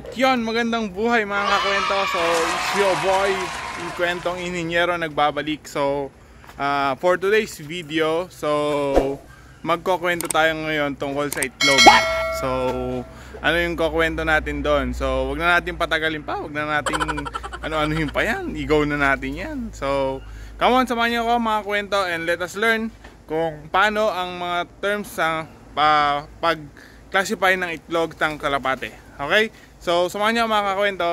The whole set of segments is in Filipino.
Yon, magandang buhay mga kakwento. So, it's your boy, yung kwentong ininyero nagbabalik. So, for today's video, so, magkukwento tayo ngayon tungkol sa itlog. So, ano yung kukwento natin doon? So, wag na natin patagalin pa. Wag na natin ano-anuhin pa yan. Igaw na natin yan. So, come on, samahan niyo ako mga kwento and let us learn kung paano ang mga terms sa pag-classify ng itlog ng kalapate. Okay? So, samahan niyo mga kakwento.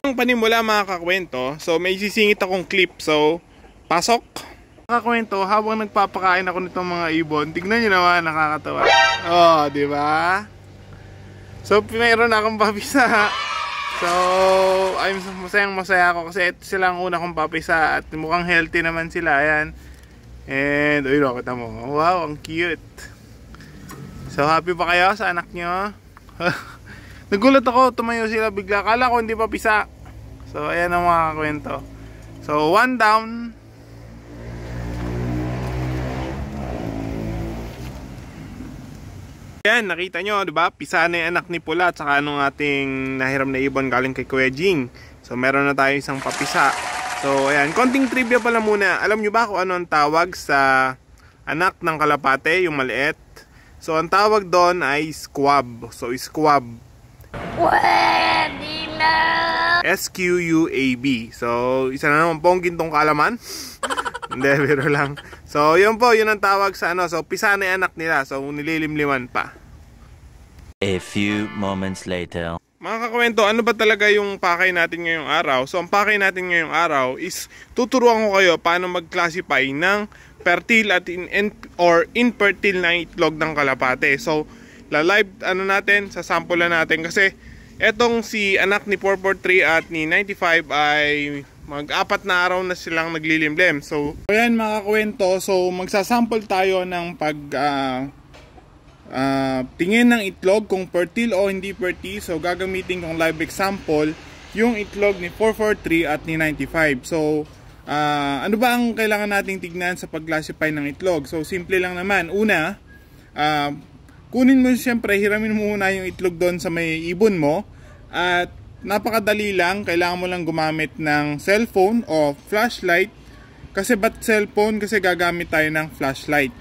Ang panimula mga kakwento, so may sisingit akong clip. So, pasok. Mga kakwento, habang nagpapakain ako nitong mga ibon, tignan niyo naman, nakakatawa. Oh, di ba? So, mayroon akong papisa. So, I'm masayang-masaya ako kasi ito sila ang una kong papisa at mukhang healthy naman sila. Ayan. And, uy, kita mo. Wow, ang cute. So, happy pa kayo sa anak nyo? Nagulat ako, tumayo sila bigla. Kala ko hindi papisa. So, ayan ang mga kwento. So, one down. Yan, nakita nyo, diba? Pisa na yung anak ni Pula at saka anong ating nahiram na ibon galing kay Kuya Jing. So, meron na tayo isang papisa. So, ayan, konting trivia pala muna. Alam nyo ba kung ano ang tawag sa anak ng kalapate, yung maliit? So, ang tawag doon ay squab. So, squab. Pwede na! S-Q-U-A-B. So, isa na naman pong gintong kalaman. Hindi, biro lang. So, yun po, yun ang tawag sa ano. So, pisa na yung anak nila. So, nililimliman pa. A few moments later. Mga kakwento, ano ba talaga yung pakay natin ngayong araw? So, ang pakay natin ngayong araw is tuturuan ko kayo paano mag-classify ng fertile at infertile na itlog ng kalapate. So, la-live ano natin, sa sample natin kasi etong si anak ni 443 at ni 95 ay mag-apat na araw na silang naglilimlim. So, ayan mga kakwento. So, magsasample tayo ng tingin ng itlog kung fertile o hindi fertile. So, gagamitin kong live example yung itlog ni 443 at ni 95. So, ano ba ang kailangan nating tignan sa pag-classify ng itlog? So, simple lang naman. Una, kunin mo siyempre, hiramin mo muna yung itlog doon sa may ibon mo. At napakadali lang, kailangan mo lang gumamit ng cellphone o flashlight. Kasi ba't cellphone? Kasi gagamit tayo ng flashlight.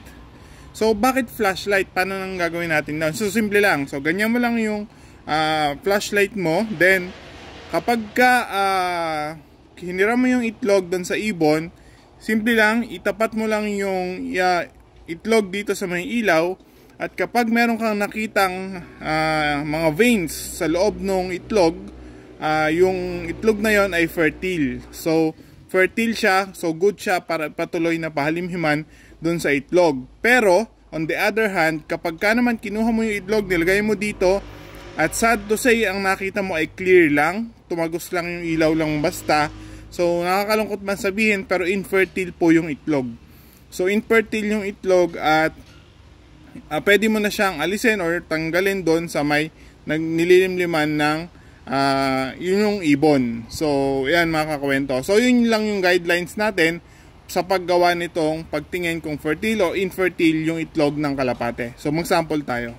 So, bakit flashlight? Paano nang gagawin natin doon? So, simple lang. So, ganyan mo lang yung flashlight mo. Then, kapag hiniram mo yung itlog doon sa ibon, simple lang, itapat mo lang yung itlog dito sa may ilaw. At kapag meron kang nakitang mga veins sa loob ng itlog, yung itlog na yon ay fertile. So, fertile siya, so good siya para patuloy na pahalimhiman dun sa itlog. Pero, on the other hand, kapag ka naman kinuha mo yung itlog, nilagay mo dito, at sad to say, ang nakita mo ay clear lang, tumagos lang yung ilaw lang basta. So, nakakalungkot man sabihin, pero infertile po yung itlog. So, infertile yung itlog at pwede mo na siyang alisin or tanggalin doon sa may nililimliman ng yun yung ibon. So, yan mga kakwento. So, yun lang yung guidelines natin sa paggawa nitong pagtingin kung fertile o infertile yung itlog ng kalapate. So, mag-sample tayo.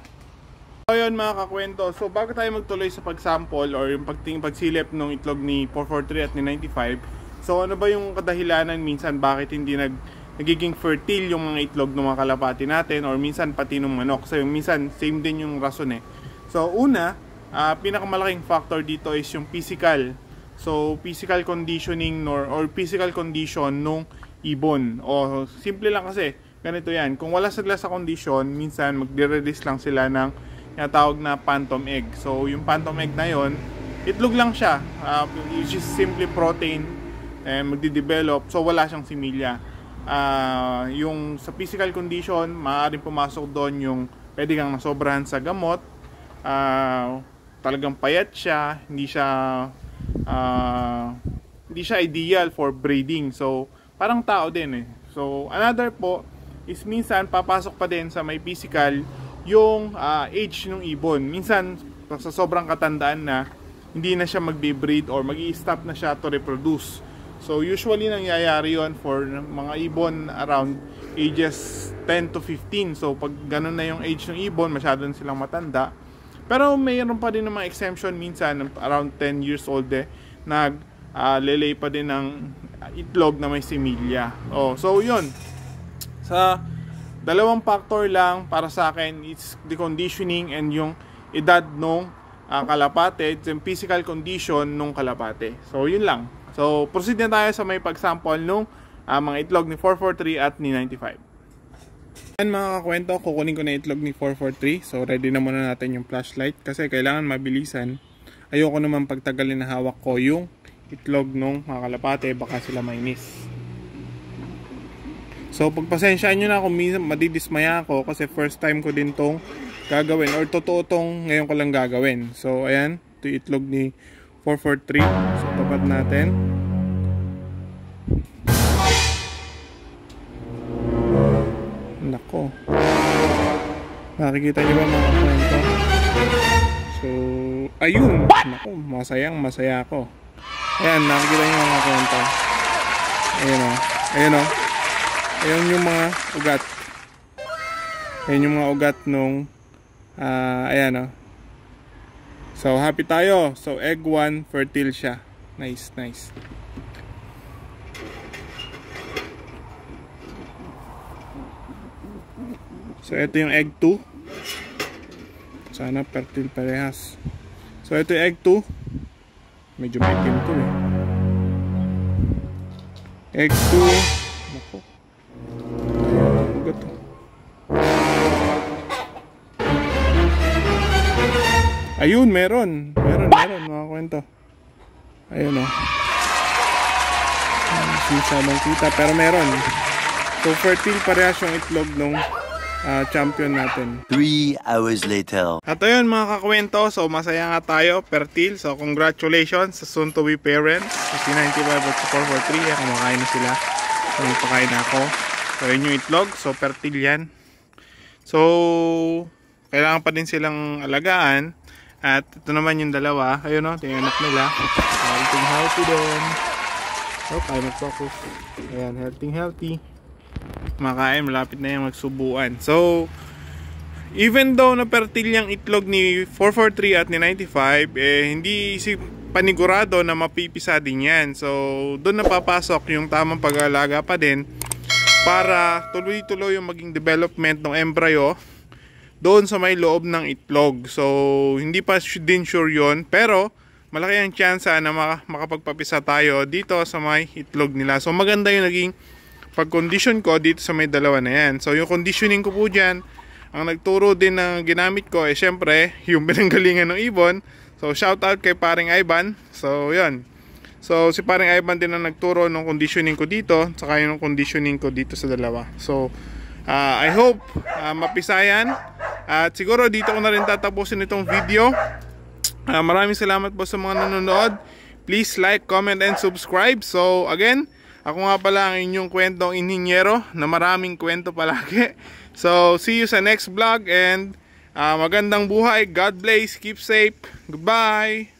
So, yun mga kakwento. So, bago tayo magtuloy sa pag-sample or yung pagsilip ng itlog ni 443 at ni 95, so, ano ba yung kadahilanan minsan bakit hindi nagiging fertile yung mga itlog ng mga kalapati natin or minsan pati ng manok. So, yung minsan, same din yung rason eh. So, una, pinakamalaking factor dito is yung physical. So, physical conditioning or physical condition nung ibon. O, simple lang kasi, ganito yan. Kung wala sila sa condition, minsan magre-release lang sila ng tinatawag na phantom egg. So, yung phantom egg na yon, itlog lang siya. Which is simply protein and magdi-develop. So, wala siyang similya. Yung sa physical condition, maaaring pumasok doon yung pwede kang nasobrahan sa gamot, talagang payat siya, hindi siya ideal for breeding. So, parang tao din eh. So, another po is minsan papasok pa din sa may physical yung age ng ibon. Minsan sa sobrang katandaan na, hindi na siya magbe-breed or mag-i-stop na siya to reproduce. So usually nangyayari yon for mga ibon around ages 10 to 15. So pag ganun na yung age ng ibon, masyado na silang matanda. Pero mayroon pa din ng mga exemption minsan around 10 years old lelay pa din ng itlog na may similya. So yun. Sa dalawang factor lang para sa akin, it's the conditioning and yung edad nung kalapate, yung physical condition nung kalapate. So yun lang. So proceed na tayo sa may pag-sample nung mga itlog ni 443 at ni 95. Yan mga kakwento, kukunin ko na itlog ni 443. So ready na muna natin yung flashlight kasi kailangan mabilisan. Ayoko naman pagtagalin na hawak ko yung itlog nung mga kalapate, baka sila mainis. So pagpasensyaan nyo na kung minsan madidismaya ako kasi first time ko din tong gagawin or totoo tong ngayon ko lang gagawin. So ayan, ito yung itlog ni 443. So tapat natin. Nako, nakikita nyo ba mga kwento? So ayun, nako, masaya ako. Ayan, nakikita nyo mga kwento. Ayan o, ayan yung mga ugat. Ayan yung mga ugat nung ayan o. So happy tayo. So egg 1 fertile siya. Nice. So ito yung egg 2. Sana fertile parehas. So ito yung egg 2. Medyo may itim to eh. Egg 2. Nako. Ugat to. Ayun, meron mga kwento. Ayun o. Masyadong kita pero meron. So fertile parehas yung itlog nung champion natin. 3 hours later. At ayun mga kakwento, so masaya nga tayo, fertile. So congratulations sa soon to be parents. Si 95 at si 443, kumakain na sila. So magpakain na ako. So yun yung itlog, so fertile yan. So kailangan pa din silang alagaan. At ito naman yung dalawa. Ayun o, ito yung anak nila. Healthy doon. So kaya mag-focus. Ayan, healthy. Makain, malapit na yung magsubuan. So even though na fertile yung itlog ni 443 at ni 95, hindi panigurado na mapipisa din yan. So doon napapasok yung tamang pag-aalaga pa din para tuloy-tuloy yung maging development ng embryo doon sa may loob ng itlog. So hindi pa din sure yun, pero malaki ang chance na makapagpapisa tayo dito sa may itlog nila. So maganda yung naging pag-condition ko dito sa may dalawa na yan. So yung conditioning ko po dyan, ang nagturo din na ginamit ko syempre yung pinanggalingan ng ibon. So shout out kay paring Ivan. So yun. So si paring Ivan din ang nagturo ng conditioning ko dito, saka yung conditioning ko dito sa dalawa. So I hope mapisayan. At siguro dito ko na rin tatapusin itong video. Maraming salamat po sa mga nanonood. Please like, comment, and subscribe. So again, ako nga pala ang inyong kwentong inhinyero na maraming kwento palagi. So see you sa next vlog and magandang buhay. God bless. Keep safe. Goodbye.